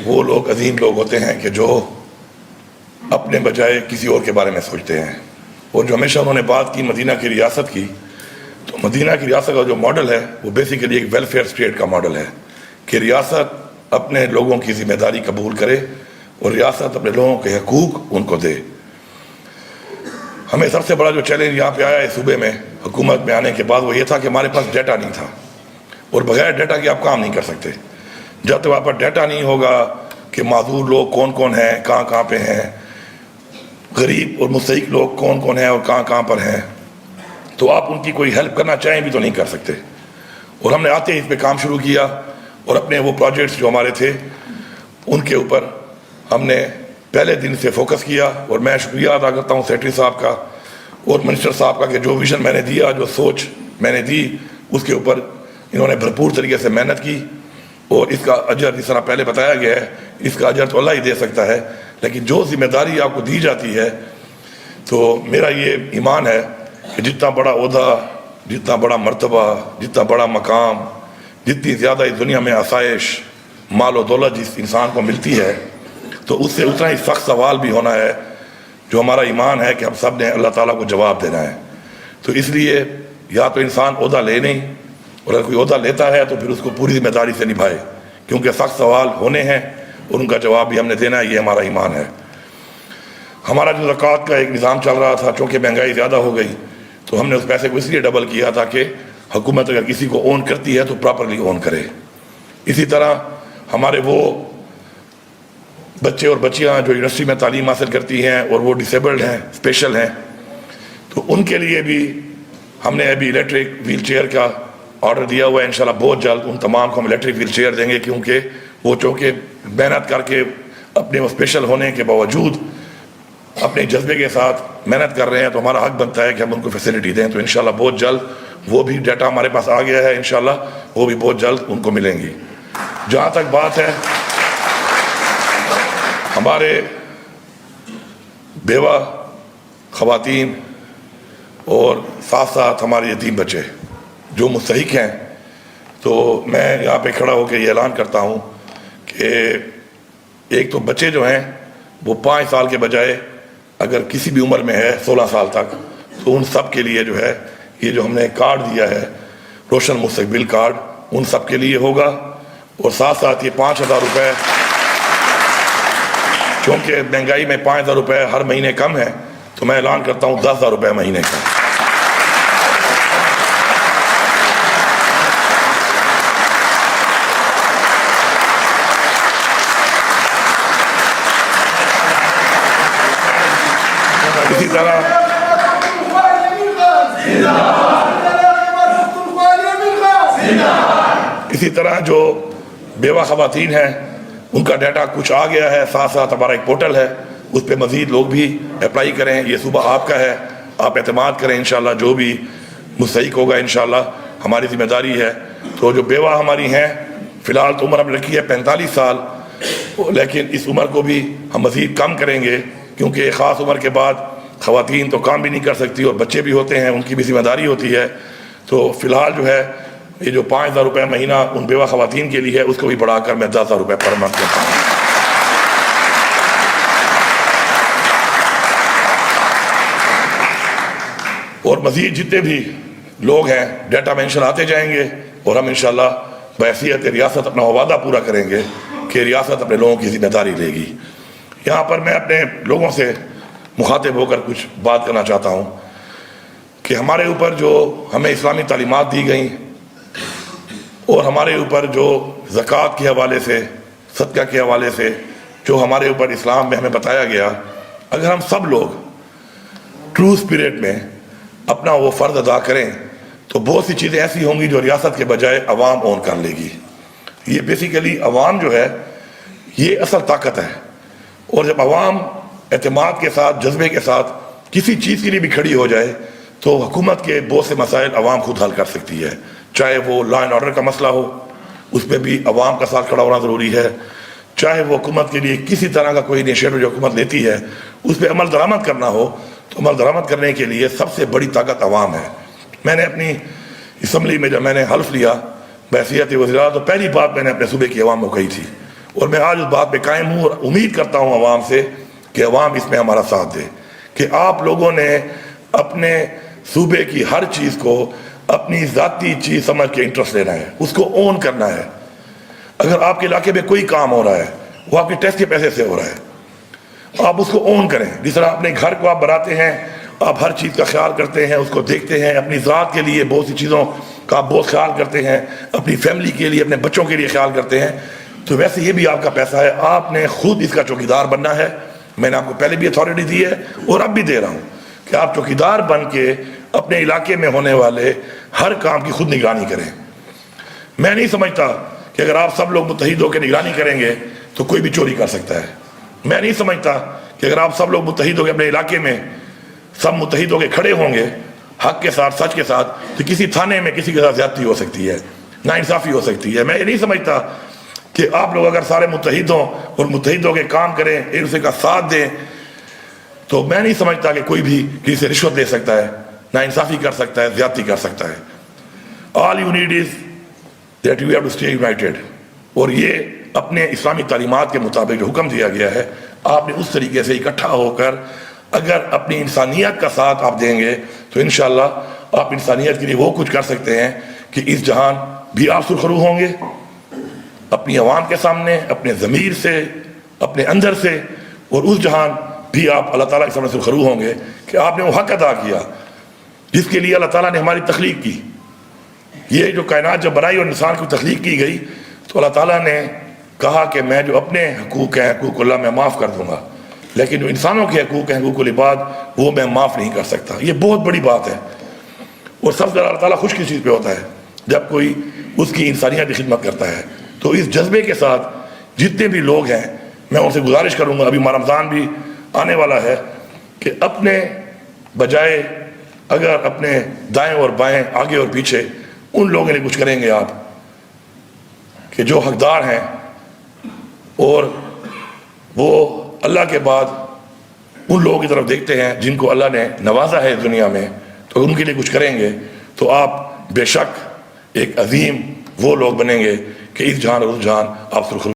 وہ لوگ عظیم لوگ ہوتے ہیں کہ جو اپنے بجائے کسی اور کے بارے میں سوچتے ہیں، اور جو ہمیشہ انہوں نے بات کی مدینہ کی ریاست کی، تو مدینہ کی ریاست کا جو ماڈل ہے وہ بیسیکلی ایک ویلفیئر اسٹیٹ کا ماڈل ہے کہ ریاست اپنے لوگوں کی ذمہ داری قبول کرے اور ریاست اپنے لوگوں کے حقوق ان کو دے۔ ہمیں سب سے بڑا جو چیلنج یہاں پہ آیا ہے صوبے میں حکومت میں آنے کے بعد وہ یہ تھا کہ ہمارے پاس ڈیٹا نہیں تھا، اور بغیر ڈیٹا کے آپ کام نہیں کر سکتے۔ جب تک آپ پر ڈیٹا نہیں ہوگا کہ معذور لوگ کون کون ہیں، کہاں کہاں پہ ہیں، غریب اور مستحق لوگ کون کون ہیں اور کہاں کہاں پر ہیں، تو آپ ان کی کوئی ہیلپ کرنا چاہیں بھی تو نہیں کر سکتے۔ اور ہم نے آتے ہی اس پہ کام شروع کیا، اور اپنے وہ پروجیکٹس جو ہمارے تھے ان کے اوپر ہم نے پہلے دن سے فوکس کیا، اور میں شکریہ ادا کرتا ہوں سیکرٹری صاحب کا اور منسٹر صاحب کا کہ جو ویژن میں نے دیا، جو سوچ میں نے دی، اس کے اوپر انہوں نے بھرپور طریقے سے محنت کی، اور اس کا اجر جس طرح پہلے بتایا گیا ہے اس کا اجر تو اللہ ہی دے سکتا ہے، لیکن جو ذمہ داری آپ کو دی جاتی ہے تو میرا یہ ایمان ہے کہ جتنا بڑا عہدہ، جتنا بڑا مرتبہ، جتنا بڑا مقام، جتنی زیادہ اس دنیا میں آسائش، مال و دولت جس انسان کو ملتی ہے، تو اس سے اتنا ہی سخت سوال بھی ہونا ہے، جو ہمارا ایمان ہے کہ ہم سب نے اللہ تعالیٰ کو جواب دینا ہے۔ تو اس لیے یا تو انسان عہدہ لے نہیں، اور اگر کوئی عہدہ لیتا ہے تو پھر اس کو پوری ذمہ داری سے نبھائے، کیونکہ سخت سوال ہونے ہیں اور ان کا جواب بھی ہم نے دینا ہے، یہ ہمارا ایمان ہے۔ ہمارا جو زکوٰۃ کا ایک نظام چل رہا تھا، چونکہ مہنگائی زیادہ ہو گئی تو ہم نے اس پیسے کو اس لیے ڈبل کیا تھا کہ حکومت اگر کسی کو اون کرتی ہے تو پراپرلی اون کرے۔ اسی طرح ہمارے وہ بچے اور بچیاں جو یونیورسٹی میں تعلیم حاصل کرتی ہیں اور وہ ڈسیبلڈ ہیں، اسپیشل ہیں، تو ان کے لیے بھی ہم نے ابھی الیکٹرک ویل چیئر کا آرڈر دیا ہوا ہے۔ انشاءاللہ بہت جلد ان تمام کو ہم الیکٹرک ویل چیئر دیں گے، کیونکہ وہ چونکہ محنت کر کے اپنے وہ اسپیشل ہونے کے باوجود اپنے جذبے کے ساتھ محنت کر رہے ہیں، تو ہمارا حق بنتا ہے کہ ہم ان کو فیسلٹی دیں۔ تو انشاءاللہ بہت جلد وہ بھی ڈیٹا ہمارے پاس آ گیا ہے، انشاءاللہ وہ بھی بہت جلد ان کو ملیں گی۔ جہاں تک بات ہے ہمارے بیوہ خواتین اور ساتھ ساتھ ہمارے یتیم بچے جو مستحق ہیں، تو میں یہاں پہ کھڑا ہو کے یہ اعلان کرتا ہوں کہ ایک تو بچے جو ہیں وہ 5 سال کے بجائے اگر کسی بھی عمر میں ہے 16 سال تک، تو ان سب کے لیے جو ہے یہ جو ہم نے کارڈ دیا ہے روشن مستقبل کارڈ، ان سب کے لیے ہوگا۔ اور ساتھ ساتھ یہ 5,000 روپے، چونکہ مہنگائی میں 5,000 روپے ہر مہینے کم ہے، تو میں اعلان کرتا ہوں 10,000 روپے مہینے کا۔ اسی طرح جو بیوہ خواتین ہیں ان کا ڈیٹا کچھ آ گیا ہے، ساتھ ساتھ ہمارا ایک پورٹل ہے، اس پہ مزید لوگ بھی اپلائی کریں۔ یہ صوبہ آپ کا ہے، آپ اعتماد کریں، انشاءاللہ جو بھی مستحق ہوگا انشاءاللہ ہماری ذمہ داری ہے۔ تو جو بیوہ ہماری ہیں، فی الحال تو عمر ہم رکھی ہے 45 سال، لیکن اس عمر کو بھی ہم مزید کم کریں گے، کیونکہ ایک خاص عمر کے بعد خواتین تو کام بھی نہیں کر سکتی اور بچے بھی ہوتے ہیں، ان کی بھی ذمہ داری ہوتی ہے۔ تو فی الحال جو ہے یہ جو 5,000 روپے مہینہ ان بیوہ خواتین کے لیے ہے، اس کو بھی بڑھا کر میں 10,000 روپے پر منتھ کرتا ہوں۔ اور مزید جتنے بھی لوگ ہیں ڈیٹا مینشن آتے جائیں گے، اور ہم انشاءاللہ بحیثیت ریاست اپنا وعدہ پورا کریں گے کہ ریاست اپنے لوگوں کی ذمہ داری لے گی۔ یہاں پر میں اپنے لوگوں سے مخاطب ہو کر کچھ بات کرنا چاہتا ہوں کہ ہمارے اوپر جو ہمیں اسلامی تعلیمات دی گئیں اور ہمارے اوپر جو زکوٰۃ کے حوالے سے، صدقہ کے حوالے سے جو ہمارے اوپر اسلام میں ہمیں بتایا گیا، اگر ہم سب لوگ ٹرو اسپرٹ میں اپنا وہ فرض ادا کریں تو بہت سی چیزیں ایسی ہوں گی جو ریاست کے بجائے عوام اون کر لے گی۔ یہ بیسیکلی عوام جو ہے یہ اصل طاقت ہے، اور جب عوام اعتماد کے ساتھ، جذبے کے ساتھ کسی چیز کے لیے بھی کھڑی ہو جائے تو حکومت کے بہت سے مسائل عوام خود حل کر سکتی ہے، چاہے وہ لا اینڈ آرڈر کا مسئلہ ہو، اس میں بھی عوام کا ساتھ کھڑا ہونا ضروری ہے، چاہے وہ حکومت کے لیے کسی طرح کا کوئی انیشیٹو جو حکومت لیتی ہے اس پہ عمل درآمد کرنا ہو، تو عمل درآمد کرنے کے لیے سب سے بڑی طاقت عوام ہے۔ میں نے اپنی اسمبلی میں جب میں نے حلف لیا بحیثیت وزیراعظم، تو پہلی بات میں نے اپنے صوبے کی عوام کو کہی تھی، اور میں آج اس بات پہ قائم ہوں اور امید کرتا ہوں عوام سے کہ عوام اس میں ہمارا ساتھ دے، کہ آپ لوگوں نے اپنے صوبے کی ہر چیز کو اپنی ذاتی چیز سمجھ کے انٹرسٹ لینا ہے، اس کو اون کرنا ہے۔ اگر آپ کے علاقے میں کوئی کام ہو رہا ہے وہ آپ کے ٹیکس کے پیسے سے ہو رہا ہے، آپ اس کو اون کریں۔ جس طرح اپنے گھر کو آپ بناتے ہیں، آپ ہر چیز کا خیال کرتے ہیں، اس کو دیکھتے ہیں، اپنی ذات کے لیے بہت سی چیزوں کا آپ بہت خیال کرتے ہیں، اپنی فیملی کے لیے، اپنے بچوں کے لیے خیال کرتے ہیں، تو ویسے یہ بھی آپ کا پیسہ ہے، آپ نے خود اس کا چوکیدار بننا ہے۔ میں نے آپ کو پہلے بھی اتھارٹی دی ہے اور اب بھی دے رہا ہوں کہ آپ چوکیدار بن کے اپنے علاقے میں ہونے والے ہر کام کی خود نگرانی کریں۔ میں نہیں سمجھتا کہ اگر آپ سب لوگ متحد ہو کے نگرانی کریں گے تو کوئی بھی چوری کر سکتا ہے۔ میں نہیں سمجھتا کہ اگر آپ سب لوگ متحد ہو کے اپنے علاقے میں سب متحد ہو کے کھڑے ہوں گے حق کے ساتھ، سچ کے ساتھ، تو کسی تھانے میں کسی کے ساتھ زیادتی ہو سکتی ہے، ناانصافی ہو سکتی ہے۔ میں یہ نہیں سمجھتا کہ آپ لوگ اگر سارے متحد ہوں اور متحد ہو کے کام کریں، ایک دوسرے کا ساتھ دیں، تو میں نہیں سمجھتا کہ کوئی بھی کسی سے رشوت دے سکتا ہے، ناانصافی کر سکتا ہے، زیادتی کر سکتا ہے۔ All you need is that you have to stay united۔ اور یہ اپنے اسلامی تعلیمات کے مطابق جو حکم دیا گیا ہے، آپ نے اس طریقے سے اکٹھا ہو کر اگر اپنی انسانیت کا ساتھ آپ دیں گے تو انشاءاللہ آپ انسانیت کے لیے وہ کچھ کر سکتے ہیں کہ اس جہان بھی آپ سرخرو ہوں گے، اپنی عوام کے سامنے، اپنے ضمیر سے، اپنے اندر سے، اور اس جہان بھی آپ اللہ تعالیٰ کے سامنے سرخرو ہوں گے کہ آپ نے وہ حق ادا کیا جس کے لیے اللہ تعالیٰ نے ہماری تخلیق کی۔ یہ جو کائنات جب بنائی اور انسان کی تخلیق کی گئی تو اللہ تعالیٰ نے کہا کہ میں جو اپنے حقوق ہیں، حقوق اللہ میں معاف کر دوں گا، لیکن جو انسانوں کے حقوق ہیں، حقوق العباد، وہ میں معاف نہیں کر سکتا۔ یہ بہت بڑی بات ہے، اور سب سے زیادہ اللہ تعالیٰ خوش کس چیز پہ ہوتا ہے؟ جب کوئی اس کی انسانیت کی خدمت کرتا ہے۔ تو اس جذبے کے ساتھ جتنے بھی لوگ ہیں، میں ان سے گزارش کروں گا، ابھی رمضان بھی آنے والا ہے، کہ اپنے بجائے اگر اپنے دائیں اور بائیں، آگے اور پیچھے ان لوگوں نے کچھ کریں گے آپ کہ جو حقدار ہیں اور وہ اللہ کے بعد ان لوگوں کی طرف دیکھتے ہیں جن کو اللہ نے نوازا ہے اس دنیا میں، تو ان کے لیے کچھ کریں گے تو آپ بے شک ایک عظیم وہ لوگ بنیں گے کہ اس جہان اور اس جہان آپ سرخرو